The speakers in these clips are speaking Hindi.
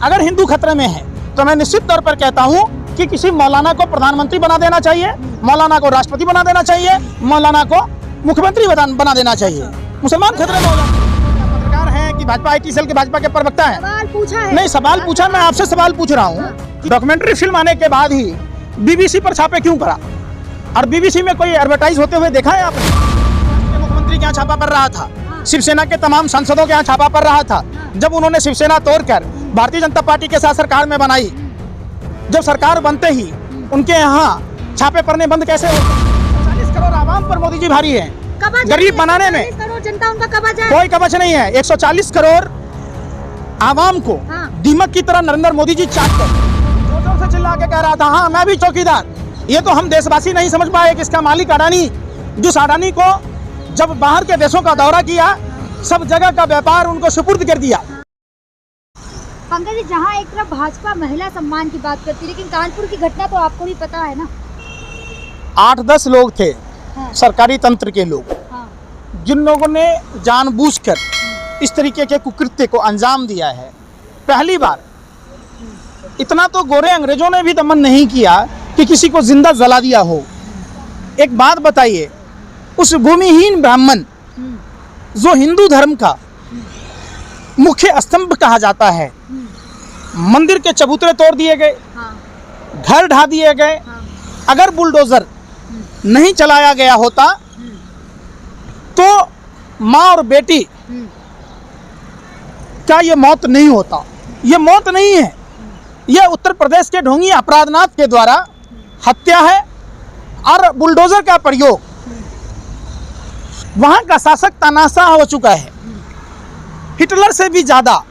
अगर हिंदू खतरे में है तो मैं निश्चित तौर पर कहता हूं कि किसी मौलाना को प्रधानमंत्री बना देना चाहिए, मौलाना को राष्ट्रपति बना देना चाहिए, मौलाना को मुख्यमंत्री बना देना चाहिए। मुसलमान खतरे में हो जाते हैं। पत्रकार हैं कि भाजपा IT सेल के भाजपा के प्रवक्ता हैं। सवाल पूछा है। नहीं, सवाल पूछा, मैं आपसे सवाल पूछ रहा हूँ। डॉक्यूमेंट्री फिल्म आने के बाद ही BBC पर छापे क्यों करा? और BBC में कोई एडवर्टाइज होते हुए देखा है आपने? मुख्यमंत्री के यहाँ छापा पड़ रहा था, शिवसेना के तमाम सांसदों के यहाँ छापा पड़ रहा था। जब उन्होंने शिवसेना तोड़कर भारतीय जनता पार्टी के साथ सरकार में बनाई, जब सरकार बनते ही उनके यहाँ छापे पड़ने बंद कैसे हो? 40 करोड़ आवाम पर मोदी जी भारी है। गरीब बनाने में जनता उनका कवच है। कोई कवच नहीं है। 140 करोड़ आवाम को दीमक की तरह नरेंद्र मोदी जी चाट कर जोर से चिल्ला के कह रहा था, हाँ मैं भी चौकीदार। ये तो हम देशवासी नहीं समझ पाए कि इसका मालिक अडानी, जिस अडानी को जब बाहर के देशों का दौरा किया, सब जगह का व्यापार उनको सुपुर्द कर दिया। पंकज जी, जहाँ एक तरफ भाजपा महिला सम्मान की बात करती है, लेकिन कानपुर की घटना तो आपको भी पता है ना। 8-10 लोग थे, सरकारी तंत्र के लोग, जिन लोगों ने जानबूझकर इस तरीके के कुकृत्य को अंजाम दिया है। पहली बार इतना तो गोरे अंग्रेजों ने भी दमन नहीं किया कि किसी को जिंदा जला दिया हो। एक बात बताइए, उस भूमिहीन ब्राह्मण जो हिंदू धर्म का मुख्य स्तंभ कहा जाता है, मंदिर के चबूतरे तोड़ दिए गए, घर ढा दिए गए। अगर बुलडोजर नहीं चलाया गया होता तो माँ और बेटी का ये मौत नहीं होता। ये मौत नहीं है, यह उत्तर प्रदेश के ढोंगी अपराधनाथ के द्वारा हत्या है। और बुलडोजर का प्रयोग वहाँ का शासक तानाशाह हो चुका है। हिटलर से भी ज़्यादा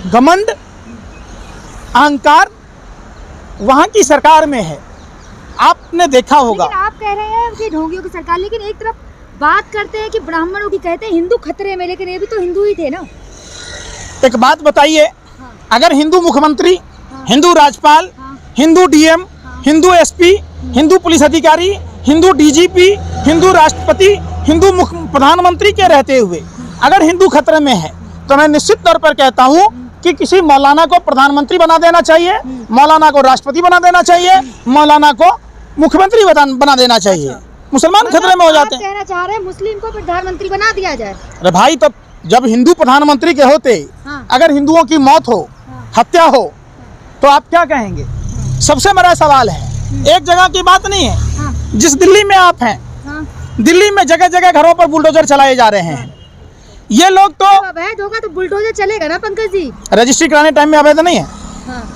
घमंड, अहंकार वहाँ की सरकार में है। आपने देखा होगा। लेकिन आप कह रहे हैं कि ढोंगियों की सरकार, लेकिन एक तरफ बात करते हैं कि ब्राह्मणों की, कहते हैं हिंदू खतरे में, लेकिन ये भी तो हिंदू ही थे ना। एक बात बताइए, अगर हिंदू मुख्यमंत्री, हिंदू राज्यपाल, Hindu DM, Hindu SP, Hindu police अधिकारी, हिंदू DGP, हिंदू राष्ट्रपति, हिंदू प्रधानमंत्री के रहते हुए अगर हिंदू खतरे में है तो मैं निश्चित तौर पर कहता हूं कि किसी मौलाना को प्रधानमंत्री बना देना चाहिए, मौलाना को राष्ट्रपति बना देना चाहिए, मौलाना को मुख्यमंत्री बना देना चाहिए। मुसलमान खतरे में हो जाते हैं। कहना चाह रहे हैं मुस्लिम को प्रधानमंत्री बना दिया जाए। अरे भाई, तो जब हिंदू प्रधानमंत्री के होते अगर हिंदुओं की मौत हो, हत्या हो, तो आप क्या कहेंगे? सबसे बड़ा सवाल है। एक जगह की बात नहीं है। जिस दिल्ली में आप हैं, दिल्ली में जगह जगह घरों पर बुलडोजर चलाए जा रहे हैं। ये लोग तो अवैध होगा तो बुलडोजर चलेगा ना पंकज जी। रजिस्ट्री कराने टाइम में अवैध नहीं है,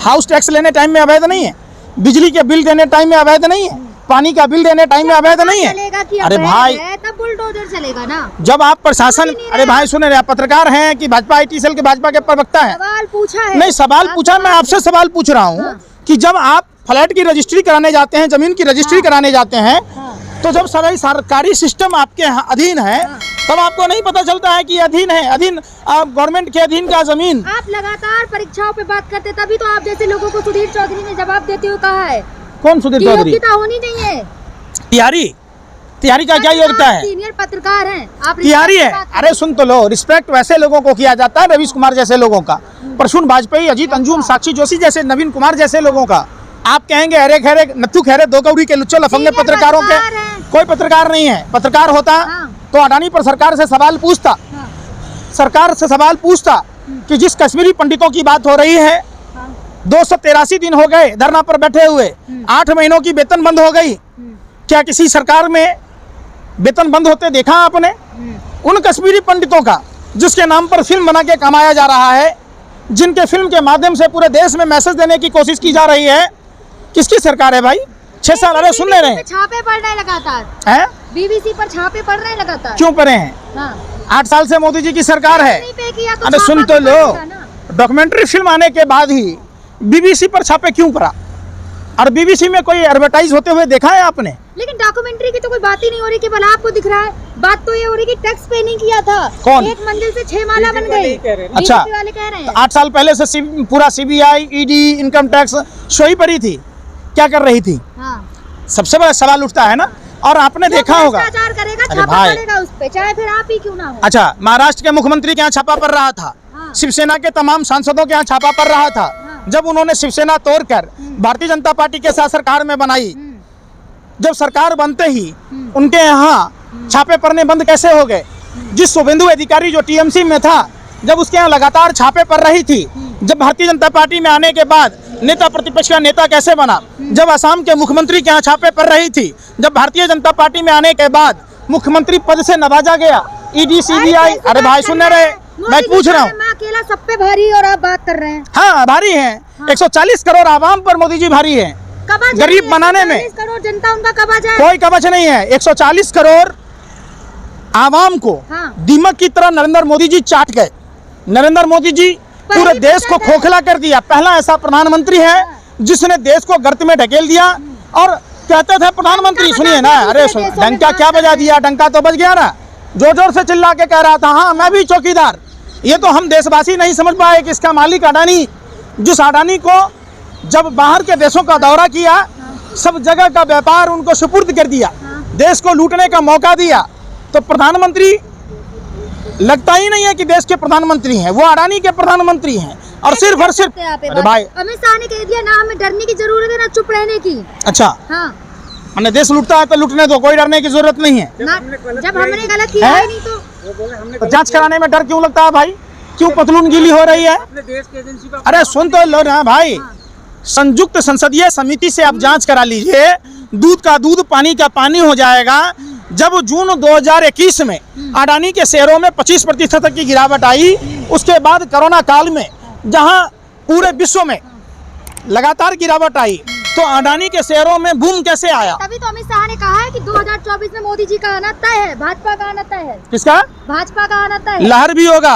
हाउस टैक्स लेने टाइम में अवैध नहीं है, बिजली के बिल देने टाइम में अवैध नहीं है, पानी का बिल देने टाइम में अवैध नहीं है। अरे भाई, तब बुलडोजर चलेगा ना। जब आप प्रशासन, अरे भाई सुने रहे, पत्रकार हैं कि भाजपा IT सेल के भाजपा के प्रवक्ता हैं। सवाल पूछा है। नहीं, सवाल पूछा, मैं आपसे सवाल पूछ रहा हूँ कि जब आप फ्लैट की रजिस्ट्री कराने जाते हैं, जमीन की रजिस्ट्री कराने जाते हैं, तो जब सभी सरकारी सिस्टम आपके अधीन है, तब आपको नहीं पता चलता है कि अधीन है, अधीन गवर्नमेंट के अधीन का जमीन। आप लगातार परीक्षाओं पे बात करते, तभी तो आप जैसे लोगों को सुधीर चौधरी ने जवाब देते हुए कहा है। कौन सुधीर चौधरी? योग्यता होनी नहीं है। तिहारी का क्या योग्यता है? सीनियर पत्रकार हैं आप। तिहारी है? अरे सुन तो लो, रिस्पेक्ट वैसे लोगों को किया जाता है, रवीश कुमार जैसे लोगों का, प्रसून वाजपेयी, अजीत अंजुम, साक्षी जोशी जैसे, नवीन कुमार जैसे लोगों का। आप कहेंगे अरे खैरे नत्थु खैरे दो कौड़ी के लुच्चो लफंगे पत्रकारों के। कोई पत्रकार नहीं है। पत्रकार होता तो अडानी पर सरकार से सवाल पूछता, सरकार से सवाल पूछता कि जिस कश्मीरी पंडितों की बात हो रही है, 283 दिन हो गए धरना पर बैठे हुए, 8 महीनों की वेतन बंद हो गई। क्या किसी सरकार में वेतन बंद होते देखा आपने? उन कश्मीरी पंडितों का जिसके नाम पर फिल्म बना के कमाया जा रहा है, जिनके फिल्म के माध्यम से पूरे देश में मैसेज देने की कोशिश की जा रही है, किसकी सरकार है भाई? 6 साल। अरे सुन ले रहे हैं, छापे पड़ रहे हैं लगातार हैं? BBC पर छापे पड़ रहे हैं लगातार। क्यों पड़े हैं? 8 साल से मोदी जी की सरकार है। अरे सुन तो लो, डॉक्यूमेंट्री फिल्म आने के बाद ही BBC पर छापे क्यों पड़ा? और BBC में कोई एडवर्टाइज होते हुए देखा है आपने? लेकिन डॉक्यूमेंट्री की तो कोई बात ही नहीं हो रही, केवल आपको दिख रहा है। बात तो ये हो रही कि टैक्स पे नहीं किया था। कौन? 1 मंजिल से 6 माला बन गई। अच्छा, वाले कह रहे हैं 8 साल पहले से पूरा CBI, ED, इनकम टैक्स सोई पड़ी थी, क्या कर रही थी? सबसे बड़ा सवाल उठता है ना। और आपने देखा होगा, करेगा, छापा पड़ेगा उस पे, चाहे फिर आप ही क्यों ना हो। अच्छा, महाराष्ट्र के मुख्यमंत्री के यहाँ छापा पड़ रहा था, शिवसेना के तमाम सांसदों के यहाँ छापा पड़ रहा था। जब उन्होंने शिवसेना तोड़कर भारतीय जनता पार्टी के साथ सरकार में बनाई, जब सरकार बनते ही उनके यहाँ छापे पड़ने बंद कैसे हो गए? जिस शुभेंदु अधिकारी जो टीएमसी में था, जब उसके यहाँ लगातार छापे पड़ रही थी, जब भारतीय जनता पार्टी में आने के बाद नेता प्रतिपक्ष का नेता कैसे बना? जब असम के मुख्यमंत्री के यहाँ छापे पड़ रही थी, जब भारतीय जनता पार्टी में आने के बाद मुख्यमंत्री पद से नवाजा गया, ईडी सीबीआई। अरे भाई सुन रहे, मैं पूछ रहा हूँ। अकेला सब पे भारी और आप बात कर रहे हैं। हाँ भारी है, 140 करोड़ आवाम पर मोदी जी भारी है। गरीब बनाने में 140 करोड़ जनता उनका कवच है। कोई कवच नहीं है। 140 करोड़ आवाम को दीमक की तरह नरेंद्र मोदी जी चाट गए। नरेंद्र मोदी जी पूरे देश को खोखला कर दिया। पहला ऐसा प्रधानमंत्री है जिसने देश को गर्त में ढकेल दिया। और कहते थे प्रधानमंत्री, सुनिए ना, अरे डंका क्या बजा दिया? डंका तो बज गया ना। जोर जोर से चिल्ला के कह रहा था, हाँ मैं भी चौकीदार। ये तो हम देशवासी नहीं समझ पाए कि इसका मालिक अडानी, जिस अडानी को जब बाहर के देशों का दौरा किया, सब जगह का व्यापार उनको सुपुर्द कर दिया, देश को लूटने का मौका दिया, तो प्रधानमंत्री लगता ही नहीं है कि देश के प्रधानमंत्री हैं, वो अडानी के प्रधानमंत्री हैं। और सिर्फ अरे भाई, अमित शाह ने कह दिया ना हमें डरने की जरूरत है ना चुप रहने की। अच्छा, हाँ, मैंने देश लूटता है तो लूटने दो, कोई डरने की जरूरत नहीं है। जब हमने गलत किया है नहीं तो जांच कराने में डर क्यों लगता है भाई? क्यों पतलून गीली हो रही है? अरे सुन तो लो ना भाई, संयुक्त संसदीय समिति से आप जांच करा लीजिए, दूध का दूध पानी का पानी हो जाएगा। जब जून 2021 में अडानी के शेयरों में 25% तक की गिरावट आई, उसके बाद कोरोना काल में जहां पूरे विश्व में लगातार गिरावट आई, तो अडानी के शेयरों में बूम कैसे आया? तभी तो अमित शाह ने कहा है कि 2024 में मोदी जी का आना तय है, भाजपा का आना तय है। किसका? भाजपा का आना तय है। लहर भी होगा,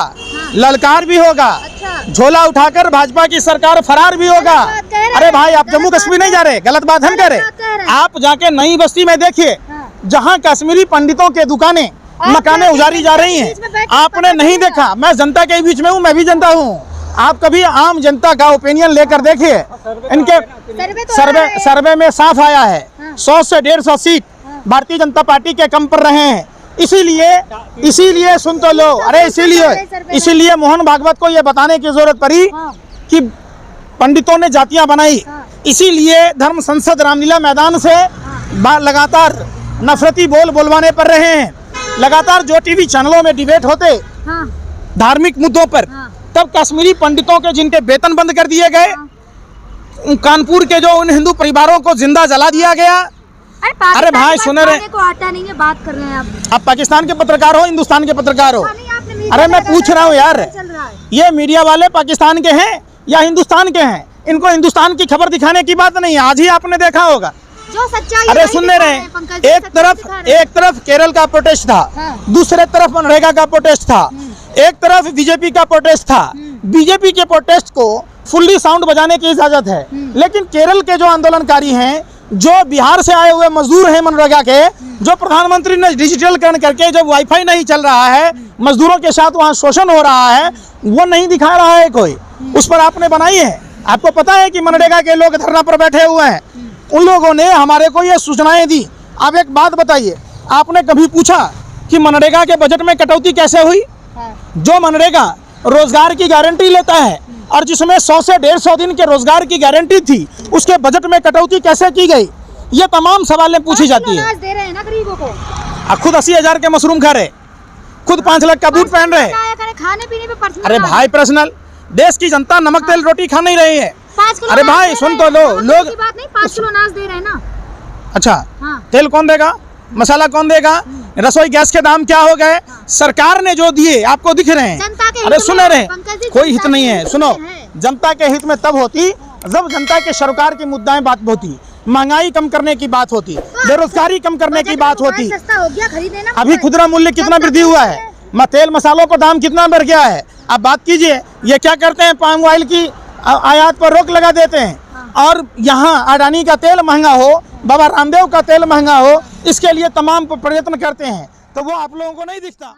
ललकार भी होगा, अच्छा, झोला उठाकर भाजपा की सरकार फरार भी होगा। अरे भाई, आप जम्मू कश्मीर नहीं जा रहे, गलत बात हम कह रहे। आप जाके नई बस्ती में देखिए, जहाँ कश्मीरी पंडितों के दुकानें, मकानें उजारी जा रही हैं, आपने नहीं देखा। मैं जनता के बीच में हूँ, मैं भी जनता हूँ। आप कभी आम जनता का ओपिनियन लेकर देखिए। इनके सर्वे में साफ आया है, 100 से 150 सीट भारतीय जनता पार्टी के कम पर रहे हैं। इसीलिए सुन तो लो, अरे इसीलिए मोहन भागवत को ये बताने की जरूरत पड़ी कि पंडितों ने जातियां बनाई। इसीलिए धर्म संसद रामलीला मैदान से लगातार नफरती बोल बोलवाने पड़ रहे हैं। लगातार जो टीवी चैनलों में डिबेट होते धार्मिक मुद्दों पर, तब कश्मीरी पंडितों के जिनके वेतन बंद कर दिए गए, कानपुर के जो उन हिंदू परिवारों को जिंदा जला दिया गया। अरे भाई सुन रहे, को आता नहीं है, बात कर रहे हैं आप पाकिस्तान के पत्रकार हो, हिंदुस्तान के पत्रकार हो? अरे मैं पूछ रहा हूँ यार, ये मीडिया वाले पाकिस्तान के हैं या हिंदुस्तान के हैं? इनको हिंदुस्तान की खबर दिखाने की बात नहीं है। आज ही आपने देखा होगा जो सच्चाई। अरे सुनने रहे, एक तरफ केरल का प्रोटेस्ट था, दूसरे तरफ मनरेगा का प्रोटेस्ट था, एक तरफ बीजेपी का प्रोटेस्ट था। बीजेपी के प्रोटेस्ट को फुल्ली साउंड बजाने की इजाजत है, लेकिन केरल के जो आंदोलनकारी हैं, जो बिहार से आए हुए मजदूर हैं मनरेगा के, जो प्रधानमंत्री ने डिजिटलीकरण करके जब वाईफाई नहीं चल रहा है, मजदूरों के साथ वहाँ शोषण हो रहा है, वो नहीं दिखा रहा है कोई। उस पर आपने बनाई है। आपको पता है कि मनरेगा के लोग धरना पर बैठे हुए हैं, उन लोगों ने हमारे को ये सूचनाएं दी। आप एक बात बताइए, आपने कभी पूछा कि मनरेगा के बजट में कटौती कैसे हुई? जो मनरेगा रोजगार की गारंटी लेता है और जिसमें 100 से 150 दिन के रोजगार की गारंटी थी, उसके बजट में कटौती कैसे की गई? ये तमाम सवालें पूछी जाती है। दे रहे हैं ना गरीबों को। खुद 80,000 के मशरूम खा रहे, खुद 5 लाख का बूट पहन रहे। खाने पीने पे अरे भाई पर्सनल, देश की जनता नमक तेल रोटी खा नहीं रही है। अरे भाई सुन तो लो, लोग 5 किलो अनाज दे रहे हैं ना। अच्छा, तेल कौन देगा? मसाला कौन देगा? रसोई गैस के दाम क्या हो गए? सरकार ने जो दिए आपको दिख रहे हैं। अरे सुने रहे, कोई हित नहीं है। सुनो, जनता के हित में तब होती जब जनता के सरकार की मुद्दाएं बात होती, महंगाई कम करने की बात होती, बेरोजगारी कम करने की बात होती। अभी खुदरा मूल्य कितना वृद्धि हुआ है, तेल मसालों का दाम कितना बढ़ गया है। आप बात कीजिए, ये क्या करते हैं, पाम ऑयल की आयात पर रोक लगा देते हैं, और यहाँ अडानी का तेल महंगा हो, बाबा रामदेव का तेल महंगा हो, इसके लिए तमाम प्रयत्न करते हैं, तो वो आप लोगों को नहीं दिखता।